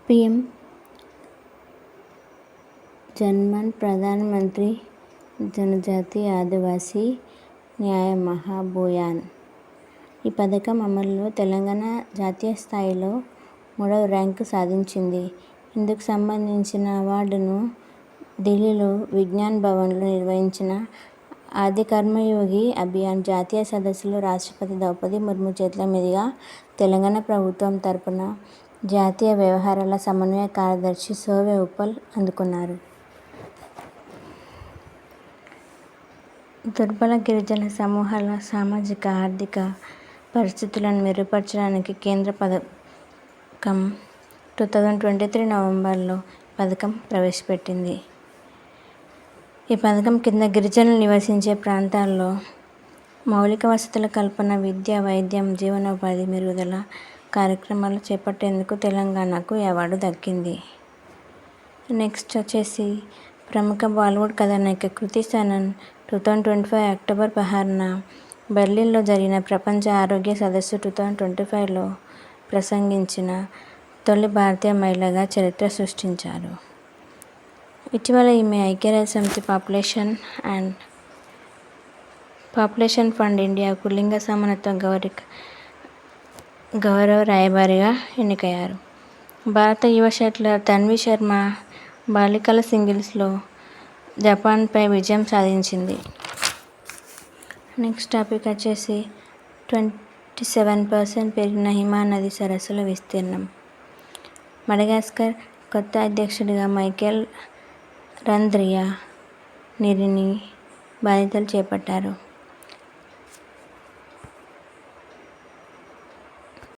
PM JANMAN ప్రధానమంత్రి జనజాతీయ ఆదివాసీ న్యాయ మహాభియాన్. ఈ పథకం అమలులో తెలంగాణ జాతీయ స్థాయిలో 3వ ర్యాంకు సాధించింది. ఇందుకు సంబంధించిన అవార్డును ఢిల్లీలో విజ్ఞాన్ భవన్లో నిర్వహించిన ఆది కర్మయోగి అభియాన్ జాతీయ సదస్సులో రాష్ట్రపతి ద్రౌపది ముర్ము చేతుల మీదుగా తెలంగాణ ప్రభుత్వం తరపున జాతీయ వ్యవహారాల సమన్వయ కార్యదర్శి సోవె ఉప్పల్ అందుకున్నారు. దుర్బల గిరిజన సమూహాల సామాజిక, ఆర్థిక పరిస్థితులను మెరుగుపరచడానికి కేంద్ర పథకం 2023 నవంబర్లో పథకం ప్రవేశపెట్టింది. ఈ పథకం కింద గిరిజనులు నివసించే ప్రాంతాల్లో మౌలిక వసతుల కల్పన, విద్య, వైద్యం, జీవనోపాధి మెరుగుదల కార్యక్రమాలు చేపట్టేందుకు తెలంగాణకు ఈ అవార్డు దక్కింది. నెక్స్ట్ వచ్చేసి ప్రముఖ బాలీవుడ్ కథానాయిక కృతి సనన్ 2025 అక్టోబర్ 16న బెర్లిన్లో జరిగిన ప్రపంచ ఆరోగ్య సదస్సు 2025లో ప్రసంగించిన తొలి భారతీయ మహిళగా చరిత్ర సృష్టించారు. ఇటీవల ఈమె ఐక్యరాజ్యసమితి పాపులేషన్ ఫండ్ ఇండియాకు లింగ సమానత్వ గౌరవ రాయబారిగా ఎన్నికయ్యారు. భారత యువ షట్లర్ తన్వీ శర్మ బాలికల సింగిల్స్లో జపాన్పై విజయం సాధించింది. నెక్స్ట్ టాపిక్ వచ్చేసి 27% పెరిగిన హిమానది సరస్సుల విస్తీర్ణం. మడగాస్కర్ కొత్త అధ్యక్షుడిగా మైకెల్ రంద్రియా నిరిని బాధ్యతలు చేపట్టారు.